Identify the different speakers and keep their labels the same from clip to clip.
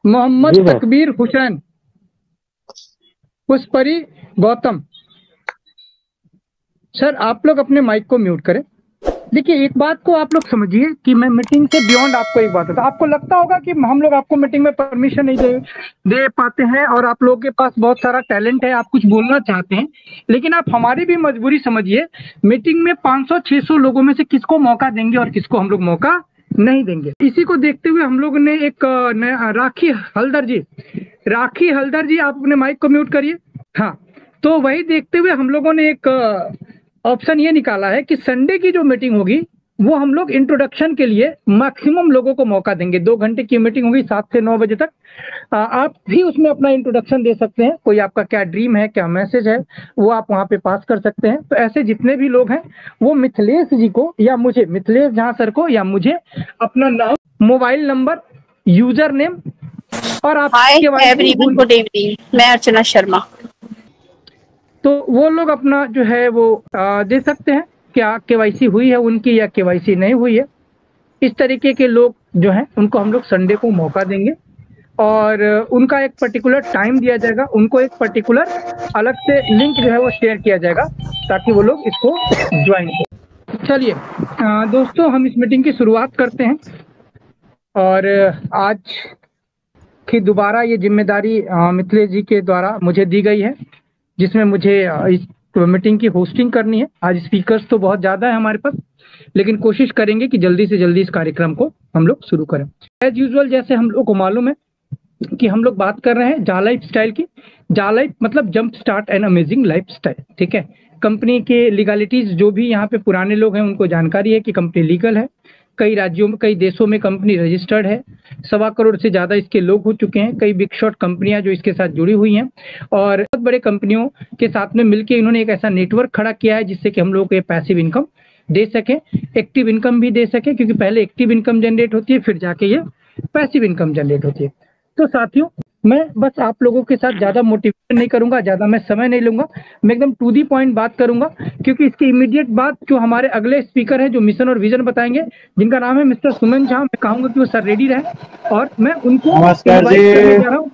Speaker 1: मोहम्मद
Speaker 2: जी sir.
Speaker 1: तकबीर Hussain, पुष्परी Gautam. Sir आप लोग अपने माइक को म्यूट करें। देखिए एक बात को आप लोग समझिए कि मैं मीटिंग से बियॉन्ड आपको एक बात होता है। आपको लगता होगा कि हम लोग आपको मीटिंग में परमिशन नहीं दे पाते हैं और आप लोगों के पास बहुत सारा टैलेंट है, आप कुछ बोलना चाहते हैं, लेकिन आप हमारी भी मजबूरी समझिए। मीटिंग में 500-600 लोगों में से किसको मौका देंगे और किसको हम लोग मौका नहीं देंगे। इसी को देखते हुए हम लोग ने एक राखी हल्दर जी, राखी हल्दर जी आप अपने माइक को म्यूट करिए। हाँ, तो वही देखते हुए हम लोगों ने एक ऑप्शन ये निकाला है कि संडे की जो मीटिंग होगी वो हम लोग इंट्रोडक्शन के लिए मैक्सिमम लोगों को मौका देंगे। 2 घंटे की मीटिंग होगी 7 से 9 बजे तक। आप भी उसमें अपना इंट्रोडक्शन दे सकते हैं, कोई आपका क्या ड्रीम है, क्या मैसेज है, वो आप वहाँ पे पास कर सकते हैं। तो ऐसे जितने भी लोग हैं वो मिथिलेश जी को या मुझे, मिथिलेश झा सर को या मुझे अपना नाम, मोबाइल नंबर, यूजर नेम और
Speaker 3: हाय
Speaker 1: आपके वाईसी
Speaker 3: एवरीवन, गुड इवनिंग। मैं अर्चना शर्मा।
Speaker 1: तो वो लोग अपना जो है वो दे सकते हैं क्या केवाईसी हुई है उनकी या केवाईसी नहीं हुई है। इस तरीके के लोग जो हैं उनको हम लोग संडे को मौका देंगे और उनका एक पर्टिकुलर टाइम दिया जाएगा, उनको एक पर्टिकुलर अलग से लिंक जो है वो शेयर किया जाएगा ताकि वो लोग इसको ज्वाइन करें। चलिए दोस्तों हम इस मीटिंग की शुरुआत करते हैं और आज की दोबारा ये जिम्मेदारी मिथिलेश जी के द्वारा मुझे दी गई है, जिसमें मुझे इस मीटिंग की होस्टिंग करनी है। आज स्पीकर्स तो बहुत ज़्यादा है हमारे पास, लेकिन कोशिश करेंगे कि जल्दी से जल्दी इस कार्यक्रम को हम लोग शुरू करें। एज यूजुअल जैसे हम लोग को मालूम है कि हम लोग बात कर रहे हैं जा लाइफ स्टाइल की। जा लाइफ मतलब jump start and amazing life style, ठीक है। कंपनी के लीगलिटीज जो भी यहाँ पे पुराने लोग हैं उनको जानकारी है कि कंपनी लीगल है, कई राज्यों में, कई देशों में कंपनी रजिस्टर्ड है, 1.25 करोड़ से ज़्यादा इसके लोग हो चुके हैं, कई बिग शॉट कंपनियां जो इसके साथ जुड़ी हुई हैं और बहुत बड़े कंपनियों के साथ में मिलकर इन्होंने एक ऐसा नेटवर्क खड़ा किया है जिससे कि हम लोग को ये पैसिव इनकम दे सके, एक्टिव इनकम भी दे सके, क्योंकि पहले एक्टिव इनकम जनरेट होती है फिर जाके ये पैसिव इनकम जनरेट होती है। तो साथियों मैं बस आप लोगों के साथ ज़्यादा मोटिवेशन नहीं करूंगा, ज़्यादा मैं समय नहीं लूंगा, मैं एकदम टू दी पॉइंट बात करूंगा, क्योंकि इसके इमीडिएट बाद जो हमारे अगले स्पीकर हैं जो मिशन और विजन बताएंगे, जिनका नाम है मिस्टर सुमन झा, मैं कहूंगा कि वो सर रेडी रहें और मैं उनको
Speaker 2: नमस्कार जी।
Speaker 1: इनवाइट करने जा रहा हूँ।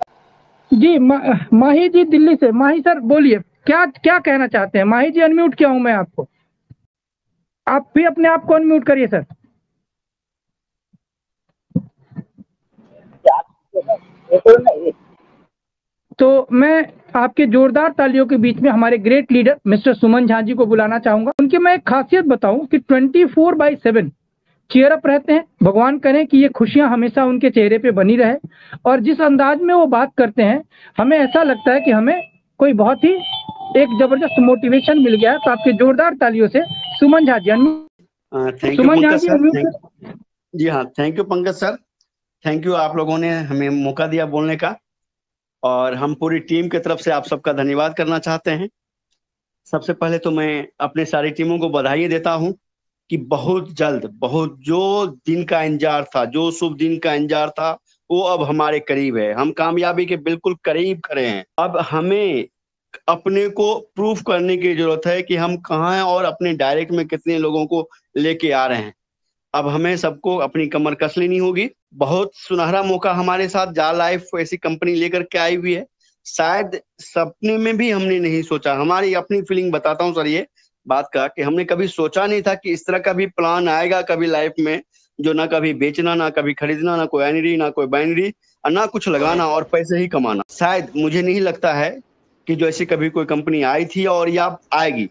Speaker 1: जी माही जी दिल्ली से, माही सर बोलिए क्या क्या कहना चाहते हैं। माही जी अनम्यूट किया हूं मैं आपको, आप भी अपने आप को अनम्यूट करिए सर। तो मैं आपके जोरदार तालियों के बीच में हमारे ग्रेट लीडर मिस्टर सुमन झा जी को बुलाना चाहूंगा। उनकी मैं एक खासियत बताऊं कि 24/7 चेयर अप रहते हैं। भगवान करें कि ये खुशियां हमेशा उनके चेहरे पे बनी रहे और जिस अंदाज में वो बात करते हैं हमें ऐसा लगता है कि हमें कोई बहुत ही एक जबरदस्त मोटिवेशन मिल गया है। तो आपके जोरदार तालियों से Suman Jha ji
Speaker 4: thank you
Speaker 1: Suman Jha
Speaker 4: Pankaj
Speaker 1: ji
Speaker 4: sir. जी हाँ, thank you Pankaj sir. Thank you, आप लोगों ने हमें मौका दिया बोलने का और हम पूरी टीम की तरफ से आप सबका धन्यवाद करना चाहते हैं। सबसे पहले तो मैं अपने सारी टीमों को बधाई देता हूं कि बहुत जल्द, बहुत जो दिन का इंतजार था, जो शुभ दिन का इंतजार था, वो अब हमारे करीब है। हम कामयाबी के बिल्कुल करीब खड़े हैं। अब हमें अपने को प्रूफ करने की जरूरत है कि हम कहाँ हैं और अपने डायरेक्ट में कितने लोगों को लेके आ रहे हैं। अब हमें सबको अपनी कमर कस लेनी होगी। बहुत सुनहरा मौका हमारे साथ जा लाइफ ऐसी कंपनी लेकर के आई हुई है, शायद सपने में भी हमने नहीं सोचा। हमारी अपनी फीलिंग बताता हूँ सर ये बात का, कि हमने कभी सोचा नहीं था कि इस तरह का भी प्लान आएगा कभी लाइफ में, जो ना कभी बेचना, ना कभी खरीदना, ना कोई एनरी, ना कोई बाइनरी, ना कुछ लगाना और पैसे ही कमाना। शायद मुझे नहीं लगता है कि जो ऐसी कभी कोई कंपनी आई थी और या आएगी।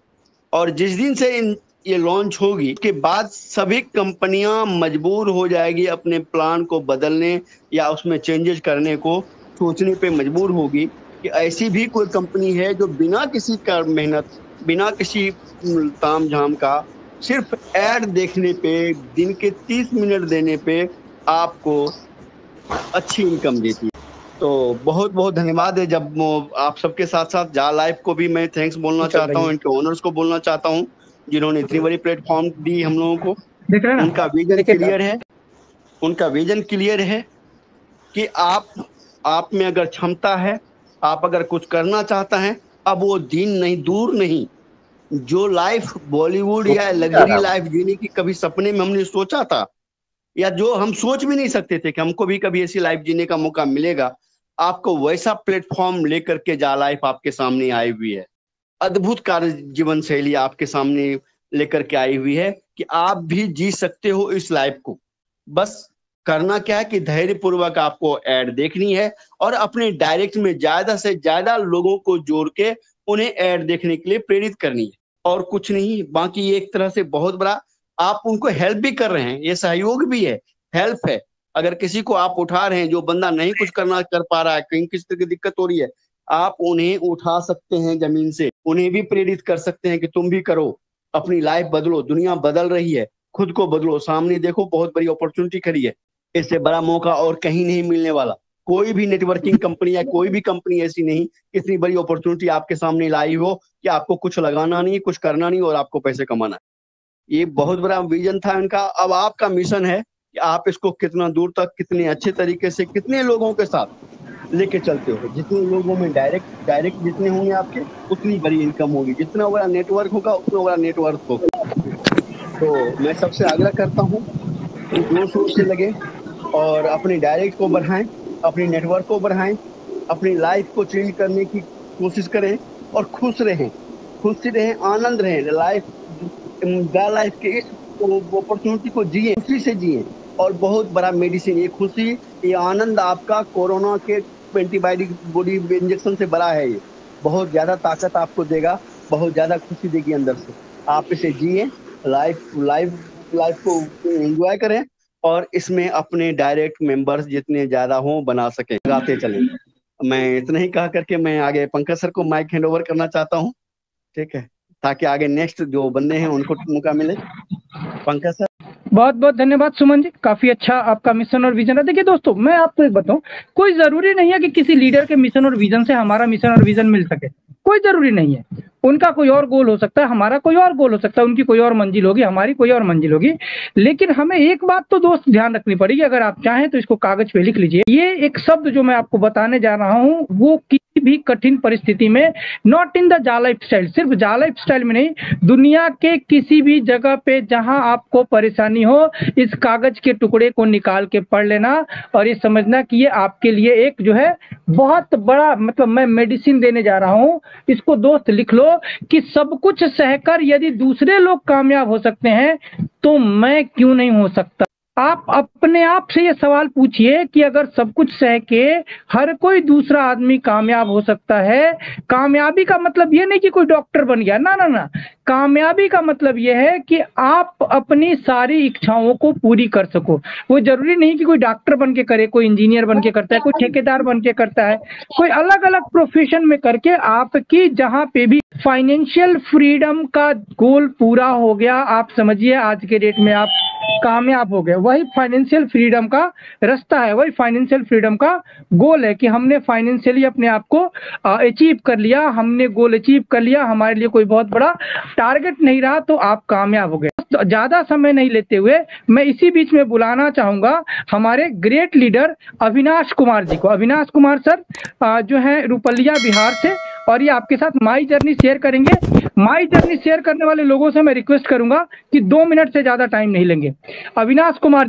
Speaker 4: और जिस दिन से ये लॉन्च होगी के बाद सभी कंपनियां मजबूर हो जाएगी अपने प्लान को बदलने या उसमें चेंजेस करने को सोचने पे मजबूर होगी कि ऐसी भी कोई कंपनी है जो बिना किसी का मेहनत, बिना किसी ताम झाम का, सिर्फ ऐड देखने पे, दिन के 30 मिनट देने पे आपको अच्छी इनकम देती है। तो बहुत बहुत धन्यवाद है। जब आप सबके साथ साथ जा लाइफ को भी मैं थैंक्स बोलना चाहता हूँ, इनके ओनर्स को बोलना चाहता हूँ जिन्होंने इतनी बड़ी प्लेटफॉर्म दी हम लोगों को।
Speaker 1: देख रहे हैं
Speaker 4: उनका विजन क्लियर है, उनका विजन क्लियर है कि आप में अगर क्षमता है, आप अगर कुछ करना चाहता है, अब वो दिन नहीं, दूर नहीं, जो लाइफ बॉलीवुड या लग्जरी लाइफ जीने की कभी सपने में हमने सोचा था, या जो हम सोच भी नहीं सकते थे कि हमको भी कभी ऐसी लाइफ जीने का मौका मिलेगा, आपको वैसा प्लेटफॉर्म लेकर के जा लाइफ आपके सामने आई हुई है। अद्भुत कार्य जीवन शैली आपके सामने लेकर के आई हुई है कि आप भी जी सकते हो इस लाइफ को। बस करना क्या है कि धैर्य पूर्वक आपको ऐड देखनी है और अपने डायरेक्ट में ज्यादा से ज्यादा लोगों को जोड़ के उन्हें ऐड देखने के लिए प्रेरित करनी है, और कुछ नहीं। बाकी एक तरह से बहुत बड़ा आप उनको हेल्प भी कर रहे हैं, ये सहयोग भी है, हेल्प है। अगर किसी को आप उठा रहे हैं, जो बंदा नहीं कुछ करना कर पा रहा है, कहीं किसी तरह की दिक्कत हो रही है, आप उन्हें उठा सकते हैं जमीन से, उन्हें भी प्रेरित कर सकते हैं कि तुम भी करो, अपनी लाइफ बदलो, दुनिया बदल रही है, खुद को बदलो, सामने देखो बहुत बड़ी अपॉर्चुनिटी खड़ी है, इससे बड़ा मौका और कहीं नहीं मिलने वाला। कोई भी नेटवर्किंग कंपनी या कोई भी कंपनी ऐसी नहीं इतनी बड़ी अपॉर्चुनिटी आपके सामने लाई हो कि आपको कुछ लगाना नहीं, कुछ करना नहीं और आपको पैसे कमाना है। ये बहुत बड़ा विजन था इनका। अब आपका मिशन है कि आप इसको कितना दूर तक, कितने अच्छे तरीके से, कितने लोगों के साथ लेके चलते हो। जितने लोगों में डायरेक्ट जितने होंगे आपके, उतनी बड़ी इनकम होगी, जितना बड़ा नेटवर्क होगा उतना बड़ा नेटवर्क होगा। तो मैं सबसे आग्रह करता हूँ कि जोर शोर से लगे और अपने डायरेक्ट को बढ़ाएं, अपने नेटवर्क को बढ़ाएं, अपनी लाइफ को चेंज करने की कोशिश करें और खुश रहें, आनंद रहें। लाइफ के इस अपॉर्चुनिटी को जिए, खुशी से जिए। और बहुत बड़ा मेडिसिन, ये खुशी, ये आनंद आपका कोरोना के एंटीबायोटिक बॉडी इंजेक्शन से बड़ा है। ये बहुत ज्यादा ताकत आपको देगा, बहुत ज्यादा खुशी देगी अंदर से। आप इसे जिए, लाइफ को एंजॉय करें और इसमें अपने डायरेक्ट मेंबर्स जितने ज्यादा हों बना सके, लगाते चलें। मैं इतना ही कह करके मैं आगे पंकज सर को माइक हैंड ओवर करना चाहता हूँ, ठीक है, ताकि आगे नेक्स्ट जो बंदे हैं उनको मौका मिले। पंकज सर।
Speaker 1: बहुत बहुत धन्यवाद सुमन जी, काफी अच्छा आपका मिशन और विजन है। देखिए दोस्तों, मैं आपको एक बताऊं, कोई जरूरी नहीं है कि किसी लीडर के मिशन और विजन से हमारा मिशन और विजन मिल सके, कोई जरूरी नहीं है। उनका कोई और गोल हो सकता है, हमारा कोई और गोल हो सकता है, उनकी कोई और मंजिल होगी, हमारी कोई और मंजिल होगी। लेकिन हमें एक बात तो दोस्त ध्यान रखनी पड़ेगी, अगर आप चाहें तो इसको कागज पे लिख लीजिए। ये एक शब्द जो मैं आपको बताने जा रहा हूँ वो किसी भी कठिन परिस्थिति में, नॉट इन द जा लाइफ स्टाइल, सिर्फ जा लाइफ स्टाइल में नहीं, दुनिया के किसी भी जगह पे जहां आपको परेशानी हो, इस कागज के टुकड़े को निकाल के पढ़ लेना और ये समझना कि ये आपके लिए एक जो है बहुत बड़ा, मतलब मैं मेडिसिन देने जा रहा हूं। इसको दोस्त लिख लो कि सब कुछ सहकर यदि दूसरे लोग कामयाब हो सकते हैं तो मैं क्यों नहीं हो सकता। आप अपने आप से ये सवाल पूछिए कि अगर सब कुछ सह के हर कोई दूसरा आदमी कामयाब हो सकता है, कामयाबी का मतलब ये नहीं कि कोई डॉक्टर बन गया, ना ना ना, कामयाबी का मतलब ये है कि आप अपनी सारी इच्छाओं को पूरी कर सको। वो जरूरी नहीं कि कोई डॉक्टर बन के करे, कोई इंजीनियर बन के करता है, कोई ठेकेदार बन के करता है, कोई अलग अलग प्रोफेशन में करके आपकी जहां पे भी फाइनेंशियल फ्रीडम का गोल पूरा हो गया, आप समझिए आज के डेट में आप कामयाब हो गए। वही फाइनेंशियल फ्रीडम का रास्ता है, वही फाइनेंशियल फ्रीडम का गोल है कि हमने फाइनेंशियली अपने आप को अचीव कर लिया, हमने गोल अचीव कर लिया, हमारे लिए कोई बहुत बड़ा टारगेट नहीं रहा, तो आप कामयाब हो गए। तो ज्यादा समय नहीं लेते हुए मैं इसी बीच में बुलाना चाहूंगा हमारे ग्रेट लीडर अविनाश कुमार जी को। अविनाश कुमार सर जो है रुपलिया बिहार से, और ये आपके साथ माई जर्नी शेयर करेंगे। माई जर्नी शेयर करने वाले लोगों से मैं रिक्वेस्ट करूंगा कि 2 मिनट से ज्यादा टाइम नहीं लेंगे। अविनाश कुमार